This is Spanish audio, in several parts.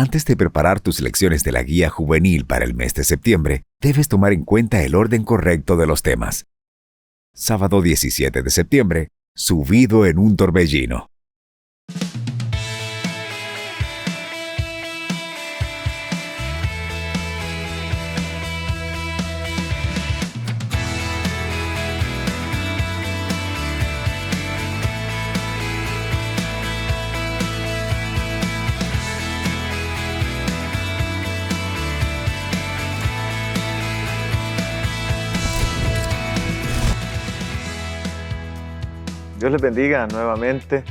Antes de preparar tus lecciones de la guía juvenil para el mes de septiembre, debes tomar en cuenta el orden correcto de los temas. Sábado 17 de septiembre, subido en un torbellino. Dios les bendiga nuevamente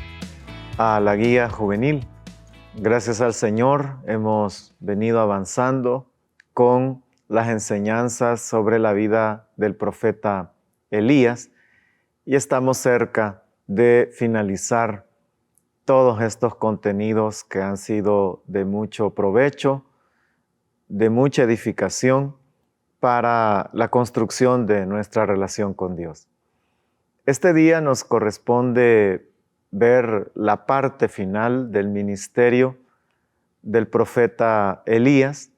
a la guía juvenil. Gracias al Señor hemos venido avanzando con las enseñanzas sobre la vida del profeta Elías y estamos cerca de finalizar todos estos contenidos que han sido de mucho provecho, de mucha edificación para la construcción de nuestra relación con Dios. Este día nos corresponde ver la parte final del ministerio del profeta Elías,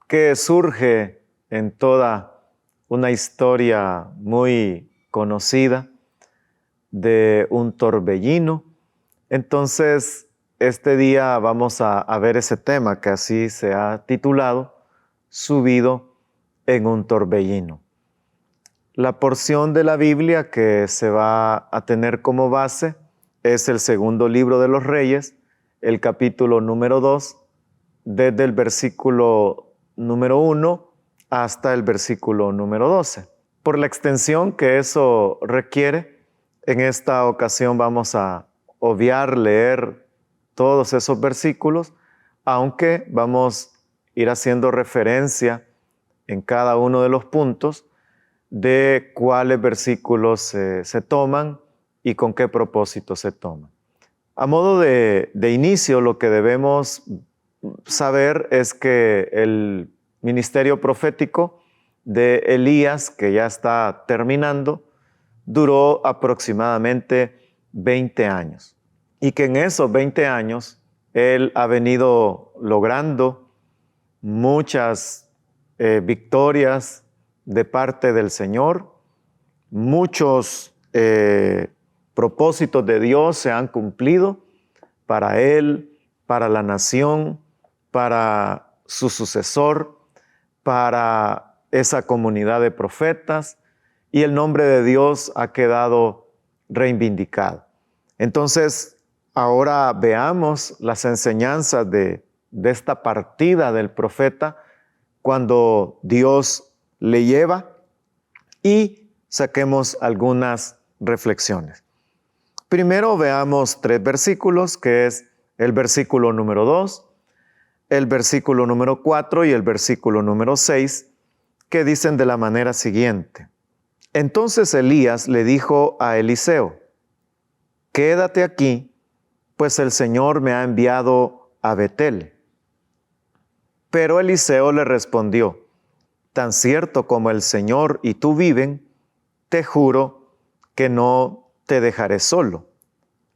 que surge en toda una historia muy conocida de un torbellino. Entonces, este día vamos a ver ese tema que así se ha titulado, Subido en un torbellino. La porción de la Biblia que se va a tener como base es el segundo libro de los Reyes, el capítulo número 2, desde el versículo número 1 hasta el versículo número 12. Por la extensión que eso requiere, en esta ocasión vamos a obviar leer todos esos versículos, aunque vamos a ir haciendo referencia en cada uno de los puntos de cuáles versículos se toman y con qué propósito se toman. A modo de inicio, lo que debemos saber es que el ministerio profético de Elías, que ya está terminando, duró aproximadamente 20 años. Y que en esos 20 años él ha venido logrando muchas victorias de parte del Señor. Muchos propósitos de Dios se han cumplido para él, para la nación, para su sucesor, para esa comunidad de profetas, y el nombre de Dios ha quedado reivindicado. Entonces, ahora veamos las enseñanzas de esta partida del profeta cuando Dios le lleva y saquemos algunas reflexiones. Primero veamos 3 versículos, que es el versículo número 2, el versículo número 4 y el versículo número 6, que dicen de la manera siguiente. Entonces Elías le dijo a Eliseo, quédate aquí, pues el Señor me ha enviado a Betel. Pero Eliseo le respondió, tan cierto como el Señor y tú viven, te juro que no te dejaré solo.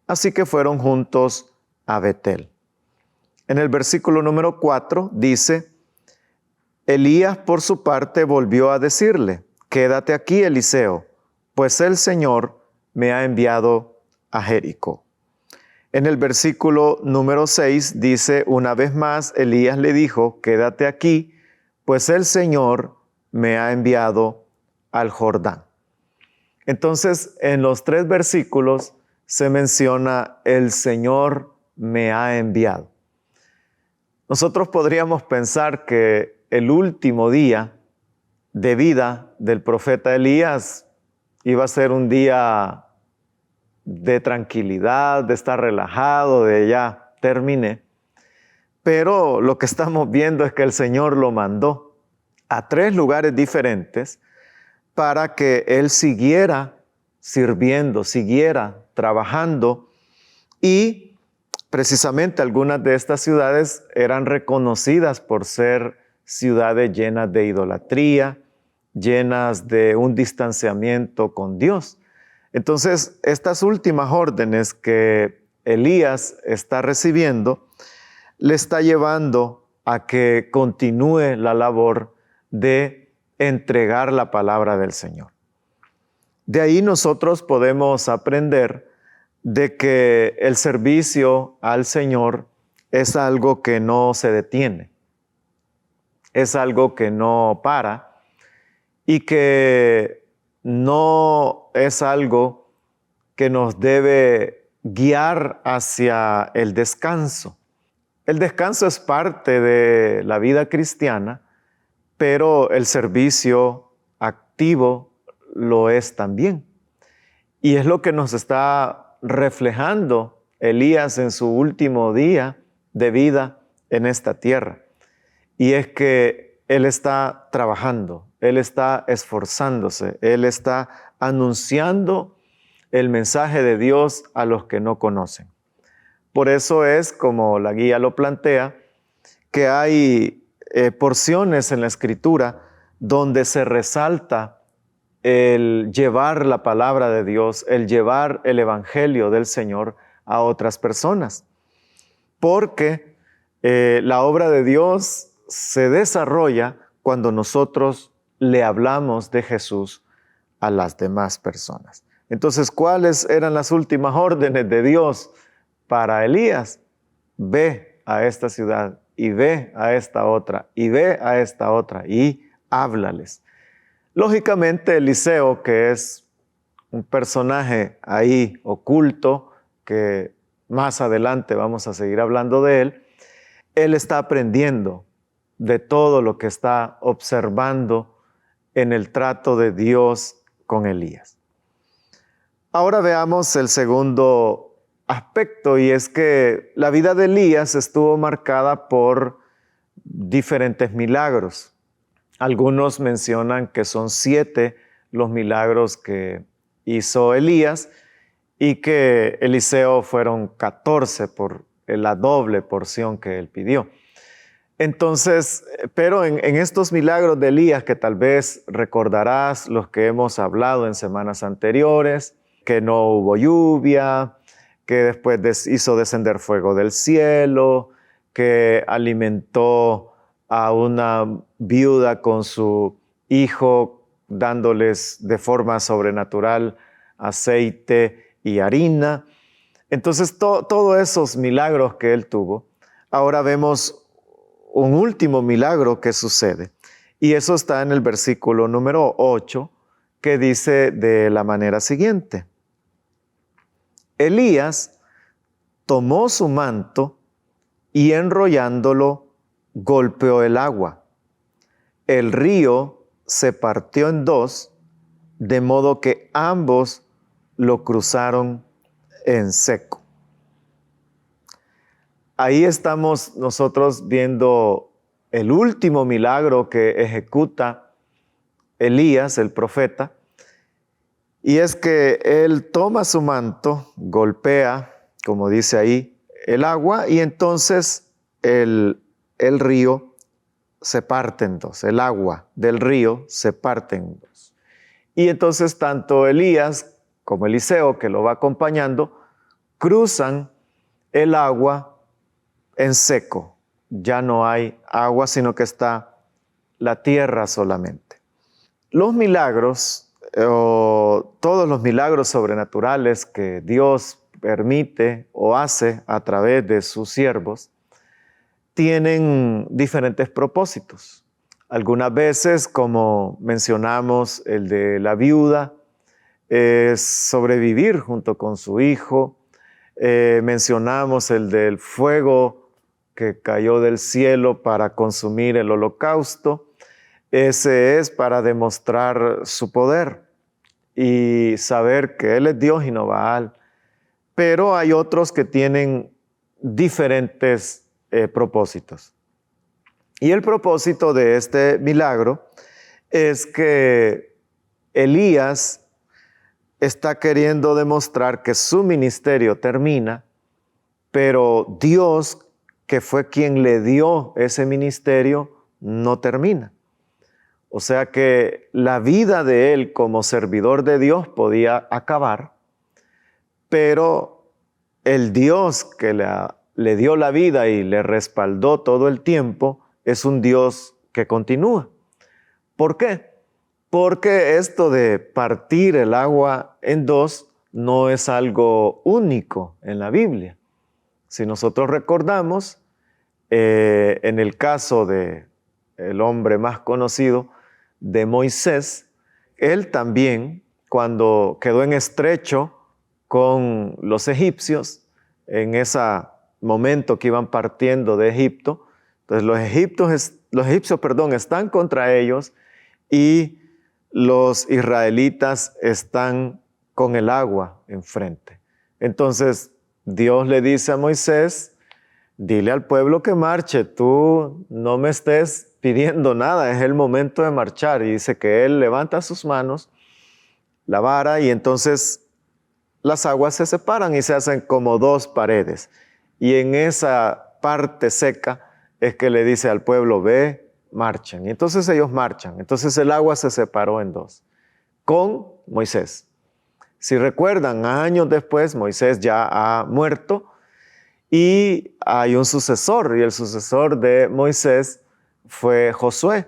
Así que fueron juntos a Betel. En el versículo número 4 dice, Elías por su parte volvió a decirle, quédate aquí, Eliseo, pues el Señor me ha enviado a Jericó. En el versículo número 6 dice, una vez más Elías le dijo, quédate aquí, pues el Señor me ha enviado al Jordán. Entonces, en los 3 versículos se menciona el Señor me ha enviado. Nosotros podríamos pensar que el último día de vida del profeta Elías iba a ser un día de tranquilidad, de estar relajado, de ya terminé. Pero lo que estamos viendo es que el Señor lo mandó a 3 lugares diferentes para que él siguiera sirviendo, siguiera trabajando, y precisamente algunas de estas ciudades eran reconocidas por ser ciudades llenas de idolatría, llenas de un distanciamiento con Dios. Entonces, estas últimas órdenes que Elías está recibiendo le está llevando a que continúe la labor de entregar la palabra del Señor. De ahí nosotros podemos aprender de que el servicio al Señor es algo que no se detiene, es algo que no para y que no es algo que nos debe guiar hacia el descanso. El descanso es parte de la vida cristiana, pero el servicio activo lo es también. Y es lo que nos está reflejando Elías en su último día de vida en esta tierra. Y es que él está trabajando, él está esforzándose, él está anunciando el mensaje de Dios a los que no conocen. Por eso es, como la guía lo plantea, que hay porciones en la Escritura donde se resalta el llevar la palabra de Dios, el llevar el evangelio del Señor a otras personas. Porque la obra de Dios se desarrolla cuando nosotros le hablamos de Jesús a las demás personas. Entonces, ¿cuáles eran las últimas órdenes de Dios para Elías? Ve a esta ciudad y ve a esta otra y ve a esta otra y háblales. Lógicamente, Eliseo, que es un personaje ahí oculto, que más adelante vamos a seguir hablando de él está aprendiendo de todo lo que está observando en el trato de Dios con Elías. Ahora veamos el segundo aspecto, y es que la vida de Elías estuvo marcada por diferentes milagros. Algunos mencionan que son 7 los milagros que hizo Elías y que Eliseo fueron 14 por la doble porción que él pidió. Entonces, pero en estos milagros de Elías, que tal vez recordarás los que hemos hablado en semanas anteriores, que no hubo lluvia, que después hizo descender fuego del cielo, que alimentó a una viuda con su hijo, dándoles de forma sobrenatural aceite y harina. Entonces, todos esos milagros que él tuvo, ahora vemos un último milagro que sucede. Y eso está en el versículo número 8, que dice de la manera siguiente: Elías tomó su manto y enrollándolo golpeó el agua. El río se partió en 2, de modo que ambos lo cruzaron en seco. Ahí estamos nosotros viendo el último milagro que ejecuta Elías, el profeta, y es que él toma su manto, golpea, como dice ahí, el agua, y entonces el río se parte en 2, el agua del río se parte en 2. Y entonces tanto Elías como Eliseo, que lo va acompañando, cruzan el agua en seco. Ya no hay agua, sino que está la tierra solamente. Los milagros, todos los milagros sobrenaturales que Dios permite o hace a través de sus siervos, tienen diferentes propósitos. Algunas veces, como mencionamos, el de la viuda, es sobrevivir junto con su hijo. Mencionamos el del fuego que cayó del cielo para consumir el holocausto. Ese es para demostrar su poder y saber que Él es Dios y no Baal. Pero hay otros que tienen diferentes propósitos. Y el propósito de este milagro es que Elías está queriendo demostrar que su ministerio termina, pero Dios, que fue quien le dio ese ministerio, no termina. O sea que la vida de él como servidor de Dios podía acabar, pero el Dios que le le dio la vida y le respaldó todo el tiempo, es un Dios que continúa. ¿Por qué? Porque esto de partir el agua en dos no es algo único en la Biblia. Si nosotros recordamos, en el caso de el hombre más conocido, de Moisés, él también, cuando quedó en estrecho con los egipcios, en ese momento que iban partiendo de Egipto, entonces los egipcios, están contra ellos y los israelitas están con el agua enfrente. Entonces Dios le dice a Moisés, dile al pueblo que marche, tú no me estés pidiendo nada, es el momento de marchar. Y dice que él levanta sus manos, la vara, y entonces las aguas se separan y se hacen como dos paredes. Y en esa parte seca es que le dice al pueblo, ve, marchen. Y entonces ellos marchan. Entonces el agua se separó en dos con Moisés. Si recuerdan, años después Moisés ya ha muerto y hay un sucesor, y el sucesor de Moisés fue Josué.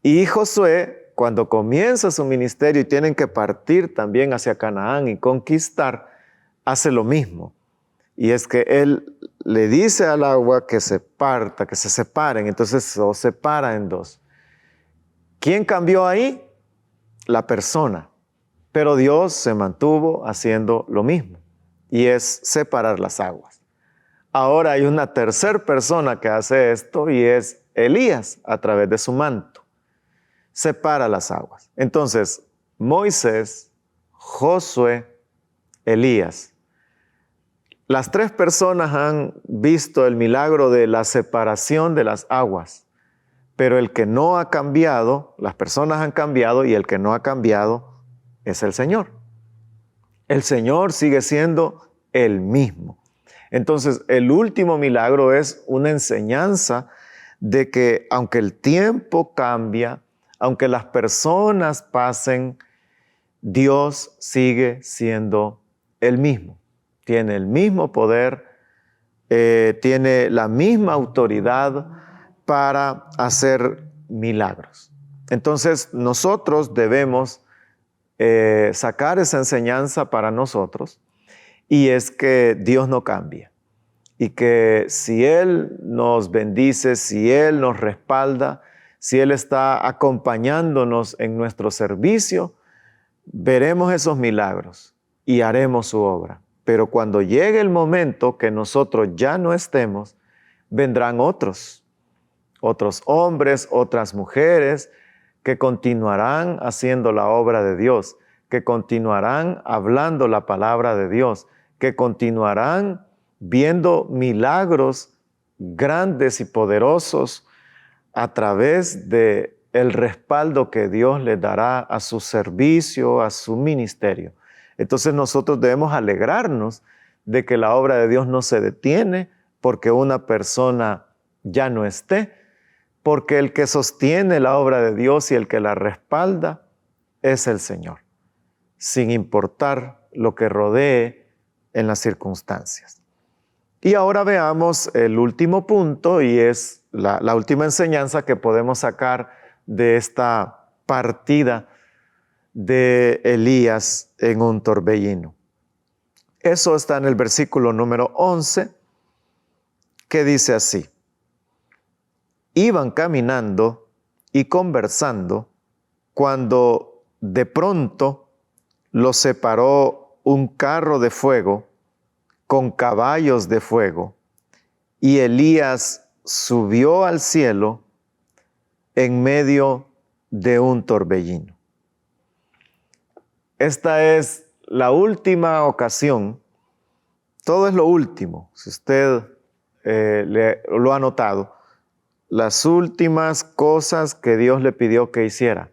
Y Josué, cuando comienza su ministerio y tienen que partir también hacia Canaán y conquistar, hace lo mismo. Y es que él le dice al agua que se parta, que se separen, entonces se separa en dos. ¿Quién cambió ahí? La persona. Pero Dios se mantuvo haciendo lo mismo, y es separar las aguas. Ahora hay una tercera persona que hace esto, y es Elías, a través de su manto. Separa las aguas. Entonces, Moisés, Josué, Elías. Las tres personas han visto el milagro de la separación de las aguas, pero el que no ha cambiado, las personas han cambiado, y el que no ha cambiado es el Señor. El Señor sigue siendo el mismo. Entonces, el último milagro es una enseñanza de que aunque el tiempo cambia, aunque las personas pasen, Dios sigue siendo el mismo. Tiene el mismo poder, tiene la misma autoridad para hacer milagros. Entonces, nosotros debemos sacar esa enseñanza para nosotros, y es que Dios no cambia, y que si Él nos bendice, si Él nos respalda, si Él está acompañándonos en nuestro servicio, veremos esos milagros y haremos su obra. Pero cuando llegue el momento que nosotros ya no estemos, vendrán otros hombres, otras mujeres, que continuarán haciendo la obra de Dios, que continuarán hablando la palabra de Dios, que continuarán viendo milagros grandes y poderosos a través de el respaldo que Dios les dará a su servicio, a su ministerio. Entonces nosotros debemos alegrarnos de que la obra de Dios no se detiene porque una persona ya no esté, porque el que sostiene la obra de Dios y el que la respalda es el Señor, sin importar lo que rodee en las circunstancias. Y ahora veamos el último punto, y es la última enseñanza que podemos sacar de esta partida de Elías en un torbellino. Eso está en el versículo número 11, que dice así: iban caminando y conversando cuando de pronto los separó un carro de fuego con caballos de fuego, y Elías subió al cielo en medio de un torbellino. Esta es la última ocasión, todo es lo último, si usted lo ha notado, las últimas cosas que Dios le pidió que hiciera,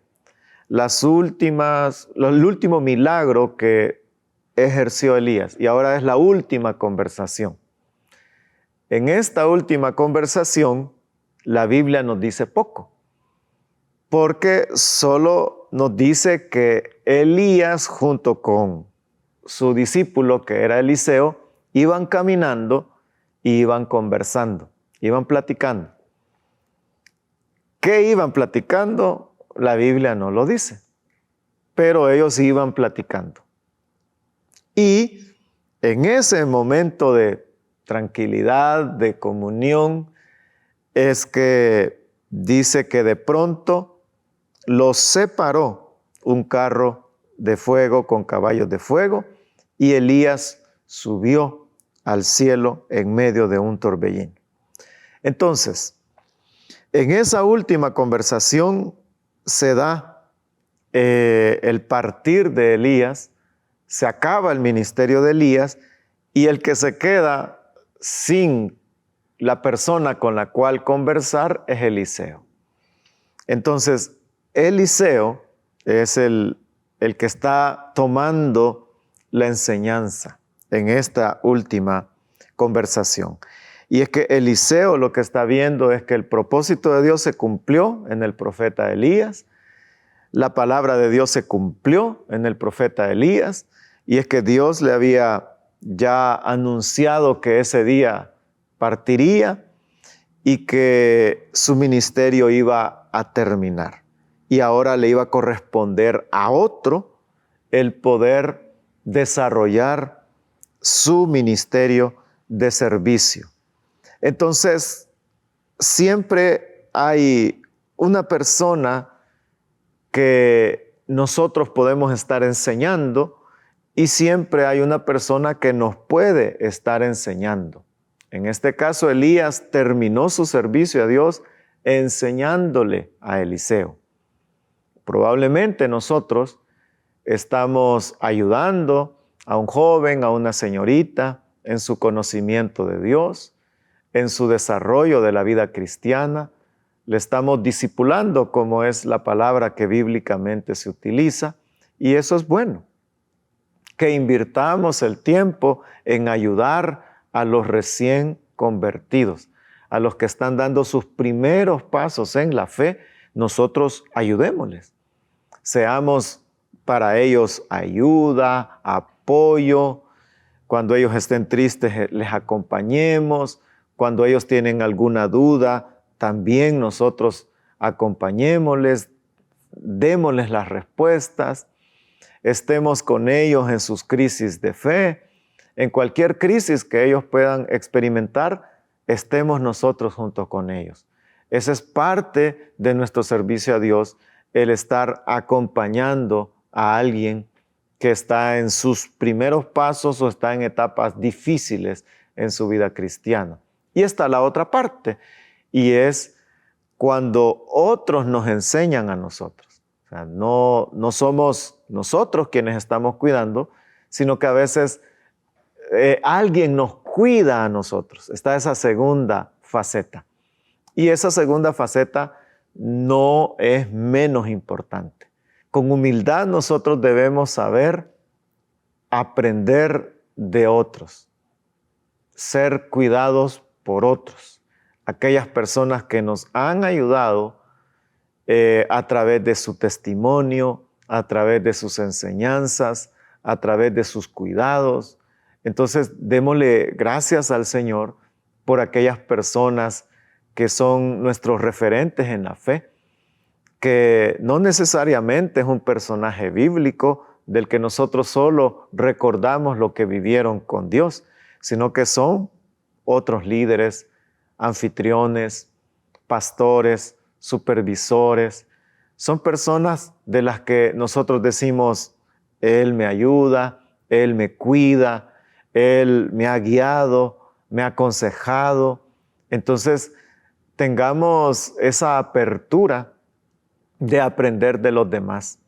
el último milagro que ejerció Elías, y ahora es la última conversación. En esta última conversación, la Biblia nos dice poco, porque solo nos dice que Elías junto con su discípulo, que era Eliseo, iban caminando y iban conversando, iban platicando. ¿Qué iban platicando? La Biblia no lo dice, pero ellos iban platicando. Y en ese momento de tranquilidad, de comunión, es que dice que de pronto los separó un carro de fuego con caballos de fuego y Elías subió al cielo en medio de un torbellino. Entonces, en esa última conversación se da el partir de Elías, se acaba el ministerio de Elías y el que se queda sin la persona con la cual conversar es Eliseo. Entonces, Eliseo es el que está tomando la enseñanza en esta última conversación. Y es que Eliseo lo que está viendo es que el propósito de Dios se cumplió en el profeta Elías, la palabra de Dios se cumplió en el profeta Elías, y es que Dios le había ya anunciado que ese día partiría y que su ministerio iba a terminar. Y ahora le iba a corresponder a otro el poder desarrollar su ministerio de servicio. Entonces, siempre hay una persona que nosotros podemos estar enseñando y siempre hay una persona que nos puede estar enseñando. En este caso, Elías terminó su servicio a Dios enseñándole a Eliseo. Probablemente nosotros estamos ayudando a un joven, a una señorita en su conocimiento de Dios, en su desarrollo de la vida cristiana. Le estamos discipulando, como es la palabra que bíblicamente se utiliza, y eso es bueno. Que invirtamos el tiempo en ayudar a los recién convertidos, a los que están dando sus primeros pasos en la fe, nosotros ayudémosles. Seamos para ellos ayuda, apoyo. Cuando ellos estén tristes, les acompañemos. Cuando ellos tienen alguna duda, también nosotros acompañémosles, démosles las respuestas. Estemos con ellos en sus crisis de fe. En cualquier crisis que ellos puedan experimentar, estemos nosotros junto con ellos. Esa es parte de nuestro servicio a Dios, el estar acompañando a alguien que está en sus primeros pasos o está en etapas difíciles en su vida cristiana. Y está la otra parte, y es cuando otros nos enseñan a nosotros. O sea, no somos nosotros quienes estamos cuidando, sino que a veces alguien nos cuida a nosotros. Está esa segunda faceta. Y esa segunda faceta no es menos importante. Con humildad nosotros debemos saber aprender de otros, ser cuidados por otros, aquellas personas que nos han ayudado a través de su testimonio, a través de sus enseñanzas, a través de sus cuidados. Entonces, démosle gracias al Señor por aquellas personas que son nuestros referentes en la fe, que no necesariamente es un personaje bíblico del que nosotros solo recordamos lo que vivieron con Dios, sino que son otros líderes, anfitriones, pastores, supervisores. Son personas de las que nosotros decimos, Él me ayuda, Él me cuida, Él me ha guiado, me ha aconsejado. Entonces, tengamos esa apertura de aprender de los demás,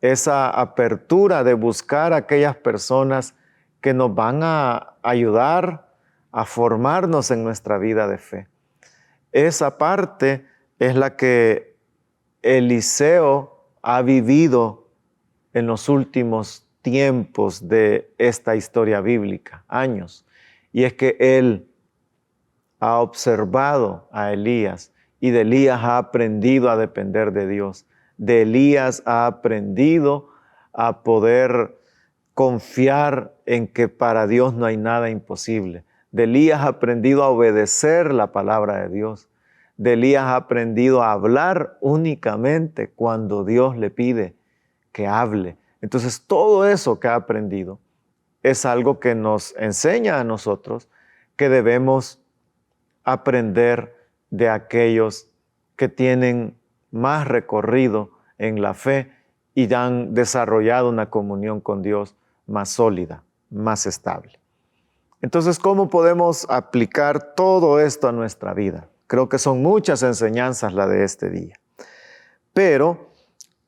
esa apertura de buscar a aquellas personas que nos van a ayudar a formarnos en nuestra vida de fe. Esa parte es la que Eliseo ha vivido en los últimos tiempos de esta historia bíblica, años. Y es que él ha observado a Elías y de Elías ha aprendido a depender de Dios. De Elías ha aprendido a poder confiar en que para Dios no hay nada imposible. de Elías ha aprendido a obedecer la palabra de Dios. De Elías ha aprendido a hablar únicamente cuando Dios le pide que hable. Entonces, todo eso que ha aprendido es algo que nos enseña a nosotros que debemos aprender de aquellos que tienen más recorrido en la fe y han desarrollado una comunión con Dios más sólida, más estable. Entonces, ¿cómo podemos aplicar todo esto a nuestra vida? Creo que son muchas enseñanzas las de este día. Pero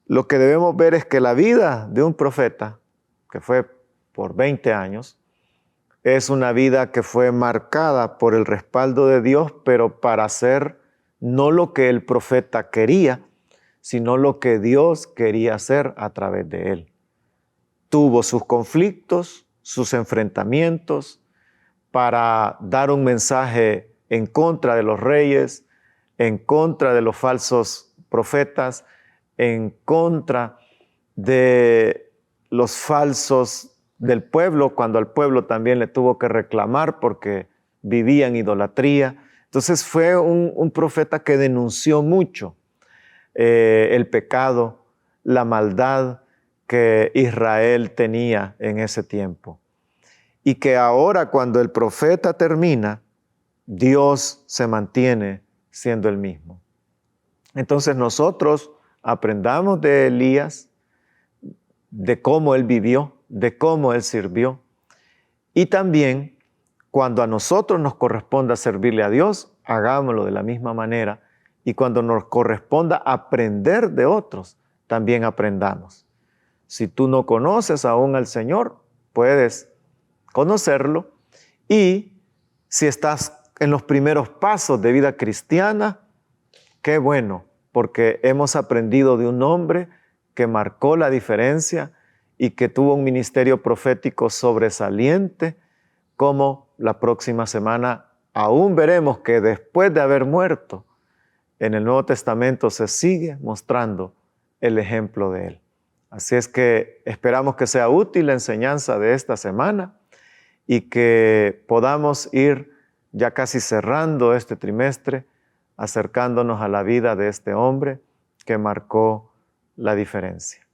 lo que debemos ver es que la vida de un profeta, que fue por 20 años, es una vida que fue marcada por el respaldo de Dios, pero para hacer no lo que el profeta quería, sino lo que Dios quería hacer a través de él. Tuvo sus conflictos, sus enfrentamientos, para dar un mensaje en contra de los reyes, en contra de los falsos profetas, en contra de los falsos del pueblo, cuando al pueblo también le tuvo que reclamar porque vivía en idolatría. Entonces fue un profeta que denunció mucho el pecado, la maldad que Israel tenía en ese tiempo. Y que ahora cuando el profeta termina, Dios se mantiene siendo el mismo. Entonces nosotros aprendamos de Elías, de cómo él vivió, de cómo él sirvió. Y también, cuando a nosotros nos corresponda servirle a Dios, hagámoslo de la misma manera. Y cuando nos corresponda aprender de otros, también aprendamos. Si tú no conoces aún al Señor, puedes conocerlo. Y si estás en los primeros pasos de vida cristiana, qué bueno, porque hemos aprendido de un hombre que marcó la diferencia y que tuvo un ministerio profético sobresaliente, como la próxima semana aún veremos que después de haber muerto, en el Nuevo Testamento se sigue mostrando el ejemplo de él. Así es que esperamos que sea útil la enseñanza de esta semana y que podamos ir ya casi cerrando este trimestre, acercándonos a la vida de este hombre que marcó la diferencia.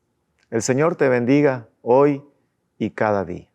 El Señor te bendiga hoy y cada día.